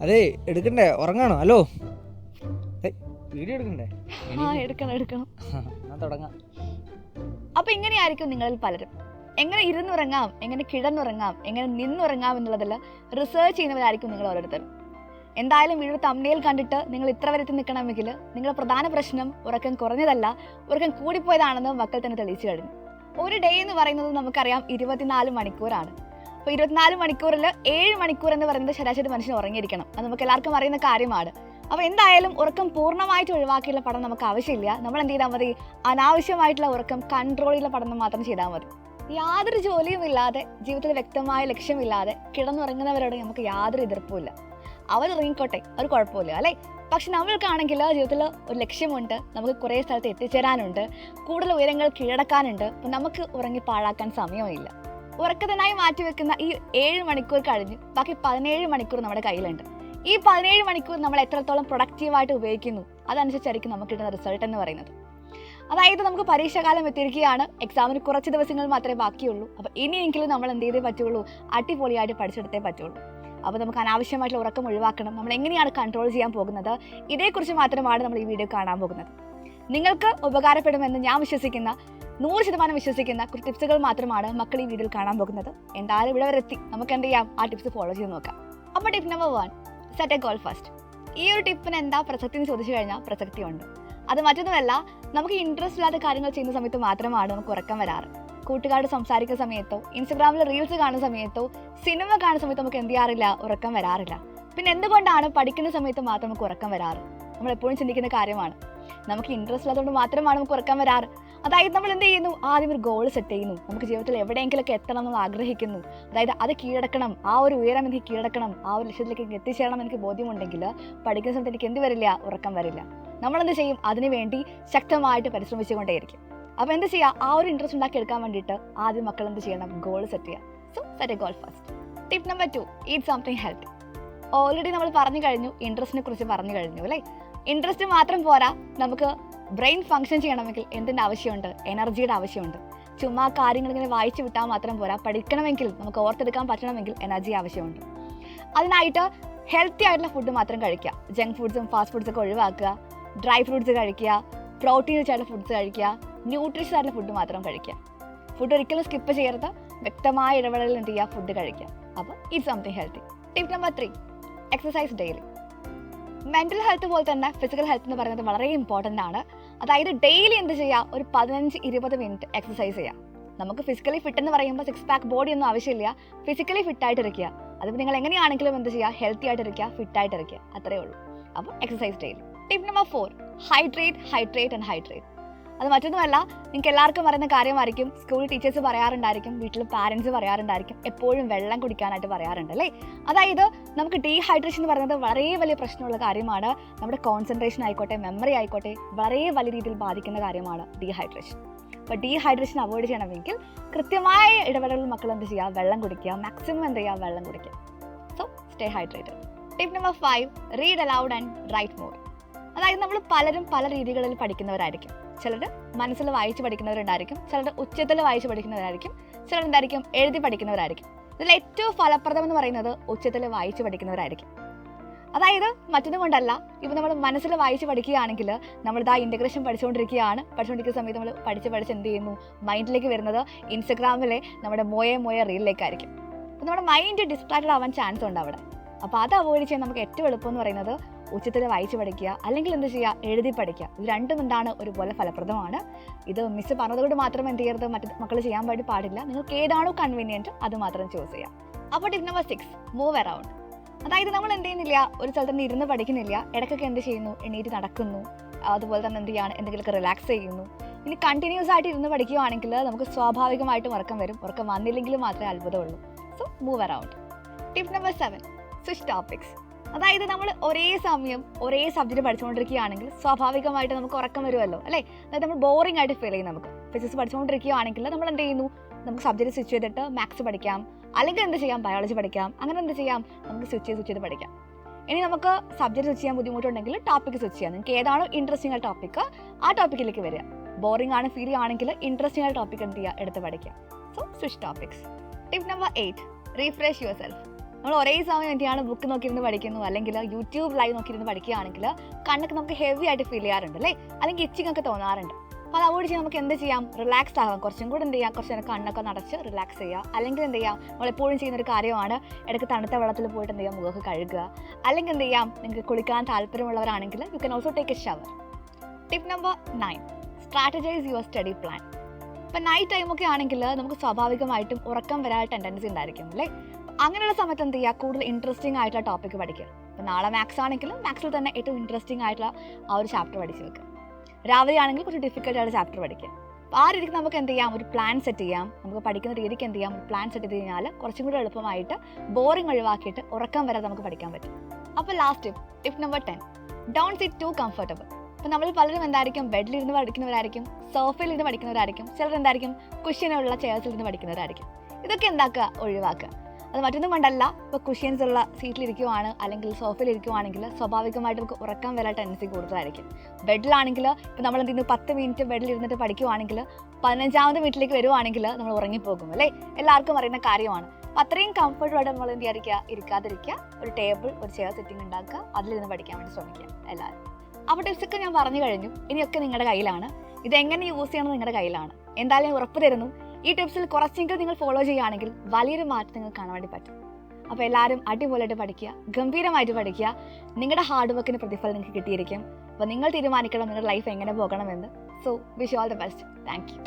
അതെ എടുക്കണ്ടേ, ഉറങ്ങാണോ? Hello, video എടുക്കണ്ടേ? എടുക്കണം. ഞാൻ തുടങ്ങാം. അപ്പൊ ഇങ്ങനെയായിരിക്കും നിങ്ങളിൽ പലരും. എങ്ങനെ ഇരുന്നുറങ്ങാം, എങ്ങനെ കിടന്നുറങ്ങാം, എങ്ങനെ നിന്നുറങ്ങാം എന്നുള്ളതിൽ റിസർച്ച് ചെയ്യുന്നവരായിരിക്കും നിങ്ങൾ ഓരോരുത്തരും. എന്തായാലും വീഡിയോ തമ്മിൽ കണ്ടിട്ട് നിങ്ങൾ ഇത്ര വരെ എത്തി നിൽക്കണമെങ്കിൽ നിങ്ങളുടെ പ്രധാന പ്രശ്നം ഉറക്കം കുറഞ്ഞതല്ല, ഉറക്കം കൂടിപ്പോയതാണെന്ന് മക്കൾ തന്നെ തെളിയിച്ചു കഴിഞ്ഞു. ഒരു ഡേ എന്ന് പറയുന്നത് നമുക്കറിയാം 24 മണിക്കൂറാണ്. അപ്പോൾ 24 മണിക്കൂറിൽ 7 മണിക്കൂർ എന്ന് പറയുന്നത് ശരാശരി മനുഷ്യൻ ഉറങ്ങിയിരിക്കണം. അത് നമുക്ക് എല്ലാവർക്കും അറിയുന്ന കാര്യമാണ്. അപ്പോൾ എന്തായാലും ഉറക്കം പൂർണ്ണമായിട്ട് ഒഴിവാക്കിയുള്ള പഠനം നമുക്ക് ആവശ്യമില്ല. നമ്മൾ എന്ത് ചെയ്താൽ മതി? അനാവശ്യമായിട്ടുള്ള ഉറക്കം കൺട്രോൾ ചെയ്യുന്ന പഠനം മാത്രം ചെയ്താൽ മതി. യാതൊരു ജോലിയും ഇല്ലാതെ, ജീവിതത്തിൽ വ്യക്തമായ ലക്ഷ്യമില്ലാതെ കിടന്നുറങ്ങുന്നവരോട് നമുക്ക് യാതൊരു എതിർപ്പുമില്ല. അവരുറങ്ങിക്കോട്ടെ, ഒരു കുഴപ്പമില്ല അല്ലേ. പക്ഷെ നമ്മൾക്കാണെങ്കിൽ ജീവിതത്തിൽ ഒരു ലക്ഷ്യമുണ്ട്, നമുക്ക് കുറേ സ്ഥലത്ത് എത്തിച്ചേരാനുണ്ട്, കൂടുതൽ ഉയരങ്ങൾ കീഴടക്കാനുണ്ട്. അപ്പം നമുക്ക് ഉറങ്ങി പാഴാക്കാൻ സമയമില്ല. ഉറക്കത്തിനായി മാറ്റിവെക്കുന്ന ഈ 7 മണിക്കൂർ കഴിഞ്ഞ് ബാക്കി 17 മണിക്കൂർ നമ്മുടെ കയ്യിലുണ്ട്. ഈ 17 മണിക്കൂർ നമ്മൾ എത്രത്തോളം പ്രൊഡക്റ്റീവായിട്ട് ഉപയോഗിക്കുന്നു അതനുസരിച്ചായിരിക്കും നമുക്ക് കിട്ടുന്ന റിസൾട്ട് എന്ന് പറയുന്നത്. അതായത് നമുക്ക് പരീക്ഷാകാലം എത്തിയിരിക്കുകയാണ്, എക്സാമിന് കുറച്ച് ദിവസങ്ങൾ മാത്രമേ ബാക്കിയുള്ളൂ. അപ്പോൾ ഇനിയെങ്കിലും നമ്മൾ എന്ത് ചെയ്തേ പറ്റുള്ളൂ? അടിപൊളിയായിട്ട് പഠിച്ചെടുത്തേ പറ്റുള്ളൂ. അപ്പോൾ നമുക്ക് അനാവശ്യമായിട്ടുള്ള ഉറക്കം ഒഴിവാക്കണം. നമ്മൾ എങ്ങനെയാണ് കൺട്രോൾ ചെയ്യാൻ പോകുന്നത്, ഇതേക്കുറിച്ച് മാത്രമാണ് നമ്മൾ ഈ വീഡിയോ കാണാൻ പോകുന്നത്. നിങ്ങൾക്ക് ഉപകാരപ്പെടുമെന്ന് ഞാൻ വിശ്വസിക്കുന്ന, 100% വിശ്വസിക്കുന്ന കുറച്ച് ടിപ്സുകൾ മാത്രമാണ് മക്കൾ ഈ വീഡിയോയിൽ കാണാൻ പോകുന്നത്. എന്തായാലും ഇവിടെ വരെ എത്തി, നമുക്ക് എന്ത് ചെയ്യാം? ആ ടിപ്സ് ഫോളോ ചെയ്ത് നോക്കാം. അപ്പോൾ tip number 1, set A goal first. ഈ ഒരു ടിപ്പിന് എന്താ പ്രസക്തി എന്ന് ചോദിച്ചു കഴിഞ്ഞാൽ പ്രസക്തിയുണ്ട്. അത് മറ്റൊന്നുമല്ല, നമുക്ക് ഇൻട്രസ്റ്റ് ഇല്ലാത്ത കാര്യങ്ങൾ ചെയ്യുന്ന സമയത്ത് മാത്രമാണ് നമുക്ക് ഉറക്കം വരാറ്. കൂട്ടുകാരോട് സംസാരിക്കുന്ന സമയത്തോ, ഇൻസ്റ്റഗ്രാമിൽ റീൽസ് കാണുന്ന സമയത്തോ, സിനിമ കാണുന്ന സമയത്തോ നമുക്ക് എന്ത് ചെയ്യാറില്ല? ഉറക്കം വരാറില്ല. പിന്നെ എന്തുകൊണ്ടാണ് പഠിക്കുന്ന സമയത്ത് മാത്രം നമുക്ക് ഉറക്കം വരാറ്? നമ്മൾ എപ്പോഴും ചിന്തിക്കുന്ന കാര്യമാണ്. നമുക്ക് ഇൻട്രസ്റ്റ് ഇല്ലാത്തതുകൊണ്ട് മാത്രമാണ് നമുക്ക് ഉറക്കം വരാറ്. അതായത് നമ്മൾ എന്ത് ചെയ്യുന്നു? ആദ്യം ഒരു ഗോൾ സെറ്റ് ചെയ്യുന്നു. നമുക്ക് ജീവിതത്തിൽ എവിടെയെങ്കിലൊക്കെ എത്തണം എന്ന് ആഗ്രഹിക്കുന്നു. അതായത് അത് കീഴടക്കണം, ആ ഒരു ഉയരം എനിക്ക് കീഴടക്കണം, ആ ഒരു ലക്ഷ്യത്തിലേക്ക് എത്തിച്ചേരണം എനിക്ക് ബോധ്യമുണ്ടെങ്കിൽ പഠിക്കുന്ന സമയത്ത് എനിക്ക് എന്ത് വരില്ല? ഉറക്കം വരില്ല. നമ്മളെന്ത് ചെയ്യും? അതിനുവേണ്ടി ശക്തമായിട്ട് പരിശ്രമിച്ചുകൊണ്ടേയിരിക്കും. അപ്പോൾ എന്ത് ചെയ്യുക? ആ ഒരു ഇൻട്രസ്റ്റ് ഉണ്ടാക്കി എടുക്കാൻ വേണ്ടിയിട്ട് ആദ്യം മക്കൾ എന്ത് ചെയ്യണം? ഗോൾ സെറ്റ് ചെയ്യുക. So set A goal first. Tip number 2, eat something healthy. Already നമ്മൾ പറഞ്ഞു കഴിഞ്ഞു, ഇൻട്രസ്റ്റിനെ കുറിച്ച് പറഞ്ഞു കഴിഞ്ഞു അല്ലേ. ഇൻട്രസ്റ്റ് മാത്രം പോരാ, നമുക്ക് ബ്രെയിൻ ഫങ്ഷൻ ചെയ്യണമെങ്കിൽ എന്തിൻ്റെ ആവശ്യമുണ്ട്? എനർജിയുടെ ആവശ്യമുണ്ട്. ചുമ്മാ കാര്യങ്ങൾ ഇങ്ങനെ വായിച്ചു വിട്ടാൽ മാത്രം പോരാ, പഠിക്കണമെങ്കിൽ, നമുക്ക് ഓർത്തെടുക്കാൻ പറ്റണമെങ്കിൽ എനർജി ആവശ്യമുണ്ട്. അതിനായിട്ട് ഹെൽത്തി ആയിട്ടുള്ള ഫുഡ് മാത്രം കഴിക്കുക. ജങ്ക് ഫുഡ്സും ഫാസ്റ്റ് ഫുഡ്സൊക്കെ ഒഴിവാക്കുക. ഡ്രൈ ഫ്രൂട്ട്സ് കഴിക്കുക, പ്രോട്ടീൻ റിച്ച് ആയിട്ടുള്ള ഫുഡ്സ് കഴിക്കുക, ന്യൂട്രീഷ്യസ് ആയിട്ടുള്ള ഫുഡ് മാത്രം കഴിക്കുക. ഫുഡ് ഒരിക്കലും സ്കിപ്പ് ചെയ്യരുത്. വ്യക്തമായ ഇടവേളയിൽ എന്ത് ചെയ്യുക? ഫുഡ് കഴിക്കുക. അപ്പോൾ eat something healthy. Tip number 3, exercise daily. Mental health പോലെ തന്നെ ഫിസിക്കൽ ഹെൽത്ത് എന്ന് പറയുന്നത് വളരെ ഇമ്പോർട്ടൻ്റ് ആണ്. അതായത് ഡെയിലി എന്ത് ചെയ്യുക? ഒരു 15-20 മിനിറ്റ് എക്സസൈസ് ചെയ്യുക. നമുക്ക് ഫിസിക്കലി ഫിറ്റ് എന്ന് പറയുമ്പോൾ 6 പാക്ക് ബോഡി ഒന്നും ആവശ്യമില്ല. ഫിസിക്കലി ഫിറ്റായിട്ടിരിക്കുക. അതിപ്പോൾ നിങ്ങൾ എങ്ങനെയാണെങ്കിലും എന്ത് ചെയ്യുക? ഹെൽത്തി ആയിട്ടിരിക്കുക, ഫിറ്റായിട്ടിരിക്കുക, അത്രയേ ഉള്ളൂ. അപ്പോൾ exercise daily. Tip number 4, hydrate. അത് മറ്റൊന്നുമല്ല, നിങ്ങൾക്ക് എല്ലാവർക്കും പറയുന്ന കാര്യമായിരിക്കും. സ്കൂൾ ടീച്ചേഴ്സ് പറയാറുണ്ടായിരിക്കും, വീട്ടിൽ പാരൻസ് പറയാറുണ്ടായിരിക്കും, എപ്പോഴും വെള്ളം കുടിക്കാനായിട്ട് പറയാറുണ്ട് അല്ലേ. അതായത് നമുക്ക് ഡീഹൈഡ്രേഷൻ എന്ന് പറയുന്നത് വളരെ വലിയ പ്രശ്നമുള്ള കാര്യമാണ്. നമ്മുടെ കോൺസെൻട്രേഷൻ ആയിക്കോട്ടെ, മെമ്മറി ആയിക്കോട്ടെ, വളരെ വലിയ രീതിയിൽ ബാധിക്കുന്ന കാര്യമാണ് ഡീഹൈഡ്രേഷൻ. അപ്പോൾ ഡീഹൈഡ്രേഷൻ അവോയ്ഡ് ചെയ്യണമെങ്കിൽ കൃത്യമായ ഇടവേളകളിൽ മക്കൾ എന്ത് ചെയ്യുക? വെള്ളം കുടിക്കുക. മാക്സിമം എന്ത് ചെയ്യുക? വെള്ളം കുടിക്കുക. So stay hydrated. Tip number 5, read aloud and write more. അതായത് നമ്മൾ പലരും പല രീതികളിൽ പഠിക്കുന്നവരായിരിക്കും. ചിലർ മനസ്സിൽ വായിച്ച് പഠിക്കുന്നവരുണ്ടായിരിക്കും, ചിലർ ഉച്ചത്തിൽ വായിച്ച് പഠിക്കുന്നവരായിരിക്കും, ചിലർ എന്തായിരിക്കും? എഴുതി പഠിക്കുന്നവരായിരിക്കും. ഇതിൽ ഏറ്റവും ഫലപ്രദം എന്ന് പറയുന്നത് ഉച്ചത്തിൽ വായിച്ച് പഠിക്കുന്നവരായിരിക്കും. അതായത് മറ്റൊന്നും കൊണ്ടല്ല, ഇപ്പോൾ നമ്മൾ മനസ്സിൽ വായിച്ച് പഠിക്കുകയാണെങ്കിൽ നമ്മളിതാ ഇൻ്റഗ്രേഷൻ പഠിച്ചുകൊണ്ടിരിക്കുന്ന സമയത്ത് നമ്മൾ പഠിച്ച് എന്ത് ചെയ്യുന്നു? മൈൻഡിലേക്ക് വരുന്നത് ഇൻസ്റ്റഗ്രാമിലെ നമ്മുടെ മോയെ റീലിലേക്കായിരിക്കും. അപ്പോൾ നമ്മുടെ മൈൻഡ് ഡിസ്ട്രാക്റ്റഡ് ആവാൻ ചാൻസ് ഉണ്ട് അവിടെ. അപ്പോൾ അത് അവോയ്ഡ് ചെയ്യാൻ നമുക്ക് ഏറ്റവും എളുപ്പം എന്ന് പറയുന്നത് ഉച്ചത്തിൽ വായിച്ച് പഠിക്കുക, അല്ലെങ്കിൽ എന്ത് ചെയ്യുക? എഴുതി പഠിക്കുക. ഇത് രണ്ടും എന്താണ്? ഒരുപോലെ ഫലപ്രദമാണ്. ഇത് മിസ് പറഞ്ഞതുകൊണ്ട് മാത്രം എന്ത് ചെയ്യരുത്? മറ്റു മക്കൾ ചെയ്യാൻ വേണ്ടി പാടില്ല. നിങ്ങൾക്ക് ഏതാണോ കൺവീനിയൻറ്റ് അത് മാത്രം ചൂസ് ചെയ്യാം. അപ്പോൾ ടിപ്പ് നമ്പർ 6, മൂവ് അറൗണ്ട്. അതായത് നമ്മൾ എന്ത് ചെയ്യുന്നില്ല? ഒരു സ്ഥലത്ത് തന്നെ ഇരുന്ന് പഠിക്കുന്നില്ല. ഇടയ്ക്കൊക്കെ എന്ത് ചെയ്യുന്നു? എണീറ്റ് നടക്കുന്നു. അതുപോലെ തന്നെ എന്ത് ചെയ്യാണ്? എന്തെങ്കിലുമൊക്കെ റിലാക്സ് ചെയ്യുന്നു. ഇനി കണ്ടിന്യൂസ് ആയിട്ട് ഇരുന്ന് പഠിക്കുകയാണെങ്കിൽ നമുക്ക് സ്വാഭാവികമായിട്ടും ഉറക്കം വരും. ഉറക്കം വന്നില്ലെങ്കിൽ മാത്രമേ അത്ഭുതമുള്ളൂ. So move around. Tip number 7, switch topics. അതായത് നമ്മൾ ഒരേ സമയം ഒരേ സബ്ജക്റ്റ് പഠിച്ചുകൊണ്ടിരിക്കുകയാണെങ്കിൽ സ്വാഭാവികമായിട്ട് നമുക്ക് ഉറക്കം വരുമല്ലോ അല്ലേ. അതായത് നമ്മൾ ബോറിംഗ് ആയിട്ട് ഫീൽ ചെയ്യും. നമുക്ക് ഫിസിക്സ് പഠിച്ചുകൊണ്ടിരിക്കുകയാണെങ്കിൽ നമ്മൾ എന്ത് ചെയ്യുന്നു? നമുക്ക് സബ്ജക്റ്റ് സ്വിച്ച് ചെയ്തിട്ട് മാത്സ് പഠിക്കാം, അല്ലെങ്കിൽ എന്ത് ചെയ്യാം? ബയോളജി പഠിക്കാം. അങ്ങനെ എന്ത് ചെയ്യാം? നമുക്ക് സ്വിച്ച് ചെയ്ത് പഠിക്കാം. ഇനി നമുക്ക് സബ്ജക്റ്റ് സ്വിച്ച് ചെയ്യാൻ ബുദ്ധിമുട്ടുണ്ടെങ്കിൽ ടോപ്പിക്ക് സ്വിച്ച് ചെയ്യാം. നിങ്ങൾക്ക് ഏതാണോ ഇൻട്രസ്റ്റിംഗ് ആയ ടോപ്പിക്ക് ആ ടോപ്പിക്കിലേക്ക് വരിക. ബോറിംഗ് ആണ് ഫീൽ ചെയ്യുകയാണെങ്കിൽ ഇൻട്രസ്റ്റിംഗ് ആയ ടോപ്പിക്ക് എന്ത് ചെയ്യുക? എടുത്ത് പഠിക്കാം. So switch topics. Tip number 8, refresh your self. നമ്മൾ ഒരേ സമയം എന്താണ് ബുക്ക് നോക്കിയിരുന്ന് പഠിക്കുന്നു അല്ലെങ്കിൽ യൂട്യൂബ് ലൈവ് നോക്കിയിരുന്ന് പഠിക്കുകയാണെങ്കിൽ കണ്ണൊക്കെ നമുക്ക് ഹെവി ആയിട്ട് ഫീൽ ചെയ്യാറുണ്ട് അല്ലേ, അല്ലെങ്കിൽ ഇച്ചിങ് ഒക്കെ തോന്നാറുണ്ട്. അപ്പോൾ അത് അവോയ്ഡ് ചെയ്യാൻ നമുക്ക് എന്ത് ചെയ്യാം, റിലാക്സ് ആകാം, കുറച്ചും കൂടെ എന്ത് ചെയ്യാം, കുറച്ച് നേരം കണ്ണൊക്കെ നടച്ച് റിലാക്സ് ചെയ്യുക. അല്ലെങ്കിൽ എന്ത് ചെയ്യാം, നമ്മളെപ്പോഴും ചെയ്യുന്നൊരു കാര്യമാണ് ഇടയ്ക്ക് തണുത്ത വെള്ളത്തിൽ പോയിട്ട് എന്ത് ചെയ്യാം, മുഖമൊക്കെ കഴുകുക. അല്ലെങ്കിൽ എന്ത് ചെയ്യാം, നിങ്ങൾക്ക് കുളിക്കാൻ താല്പര്യമുള്ളവരാണെങ്കിൽ you can also take a shower. Tip number 9, strategize your study plan. ഇപ്പം നൈറ്റ് ടൈമൊക്കെ ആണെങ്കിൽ നമുക്ക് സ്വാഭാവികമായിട്ടും ഉറക്കം വരാൻ ടെൻഡൻസി ഉണ്ടായിരിക്കും അല്ലേ. അങ്ങനെയുള്ള സമയത്ത് എന്ത് ചെയ്യുക, കൂടുതൽ ഇൻട്രസ്റ്റിംഗ് ആയിട്ടുള്ള ടോപ്പിക്ക് പഠിക്കുക. ഇപ്പം നാളെ മാത്സ് ആണെങ്കിൽ മാത്സിൽ തന്നെ ഏറ്റവും ഇൻട്രസ്റ്റിംഗ് ആയിട്ടുള്ള ആ ഒരു ചാപ്റ്റർ പഠിച്ച് വെക്കുക. രാവിലെ ആണെങ്കിൽ കുറച്ച് ഡിഫിക്കൽട്ട് ആയിട്ട് ചാപ്റ്റർ പഠിക്കുക. അപ്പോൾ ആ രീതിക്ക് നമുക്ക് എന്ത് ചെയ്യാം, ഒരു പ്ലാൻ സെറ്റ് ചെയ്യാം. നമുക്ക് പഠിക്കുന്ന രീതിക്ക് എന്ത് ചെയ്യാം, ഒരു പ്ലാൻ സെറ്റ് ചെയ്ത് കഴിഞ്ഞാൽ കുറച്ചും കൂടി എളുപ്പമായിട്ട് ബോറിംഗ് ഒഴിവാക്കിയിട്ട് ഉറക്കം വരാതെ നമുക്ക് പഠിക്കാൻ പറ്റും. അപ്പോൾ last tip number 10, don't sit too comfortable. അപ്പോൾ നമ്മൾ പലരും എന്തായിരിക്കും, ബെഡിലിരുന്ന് പഠിക്കുന്നവരായിരിക്കും, സോഫയിലിരുന്ന് പഠിക്കുന്നവരായിരിക്കും, ചിലർ എന്തായിരിക്കും കുഷ്യനുള്ള ചെയർസിലിരുന്ന് പഠിക്കുന്നവരായിരിക്കും. ഇതൊക്കെ എന്താക്കുക, ഒഴിവാക്കുക. അത് മറ്റൊന്നും കൊണ്ടല്ല, ഇപ്പോൾ കുഷ്യൻസ് ഉള്ള സീറ്റിലിരിക്കുവാണ് അല്ലെങ്കിൽ സോഫയിലിരിക്കുവാണെങ്കിൽ സ്വാഭാവികമായിട്ട് നമുക്ക് ഉറക്കം വരാൻ ടെൻഡൻസി കൂടുതലായിരിക്കും. ബെഡിലാണെങ്കിൽ ഇപ്പോൾ നമ്മൾ എന്ത് ചെയ്യുന്നു, 10 മിനിറ്റ് ബെഡിലിരുന്നിട്ട് പഠിക്കുവാണെങ്കിൽ 15ാമത്തെ മിനിറ്റിലേക്ക് വരുവാണെങ്കിൽ നമ്മൾ ഉറങ്ങിപ്പോകും അല്ലേ, എല്ലാവർക്കും അറിയുന്ന കാര്യമാണ്. അപ്പോൾ അത്രയും കംഫർട്ടബിളായിട്ട് നമ്മൾ എന്ത് ചെയ്യാതിരിക്കുക, ഇരിക്കാതിരിക്കുക. ഒരു ടേബിൾ, ഒരു ചെയർ സെറ്റിംഗ് ഉണ്ടാക്കുക, അതിലിരുന്ന് പഠിക്കാൻ വേണ്ടി ശ്രമിക്കുക എല്ലാവരും. അപ്പോൾ ടിപ്സൊക്കെ ഞാൻ പറഞ്ഞു കഴിഞ്ഞു. ഇനിയൊക്കെ നിങ്ങളുടെ കയ്യിലാണ്, ഇതെങ്ങനെ യൂസ് ചെയ്യണമെന്ന് നിങ്ങളുടെ കയ്യിലാണ്. എന്തായാലും ഞാൻ ഉറപ്പ് തരുന്നു, ഈ ടിപ്സിൽ കുറച്ചെങ്കിലും നിങ്ങൾ ഫോളോ ചെയ്യുകയാണെങ്കിൽ വലിയൊരു മാറ്റം നിങ്ങൾക്ക് കാണാൻ വേണ്ടി പറ്റും. അപ്പോൾ എല്ലാവരും അടിപൊളിയായിട്ട് പഠിക്കുക, ഗംഭീരമായിട്ട് പഠിക്കുക. നിങ്ങളുടെ ഹാർഡ് വർക്കിന് പ്രതിഫലം നിങ്ങൾക്ക് കിട്ടിയിരിക്കും. അപ്പോൾ നിങ്ങൾ തീരുമാനിക്കണം നിങ്ങളുടെ ലൈഫ് എങ്ങനെ പോകണമെന്ന്. So wish you all the best. Thank you.